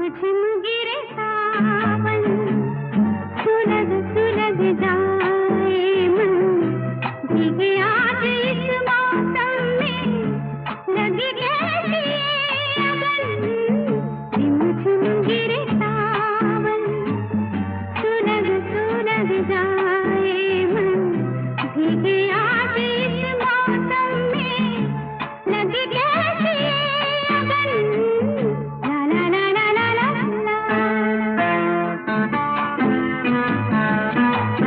झिम गिरे सावन, सुलग सुलग जाए मन, भीगे आज इस मौसम में, लगी कैसी ये अगन। झिम झिम गिरे सावन, सुलग सुलग जाए मन, भीगे आज इस मौसम में, लगी कैसी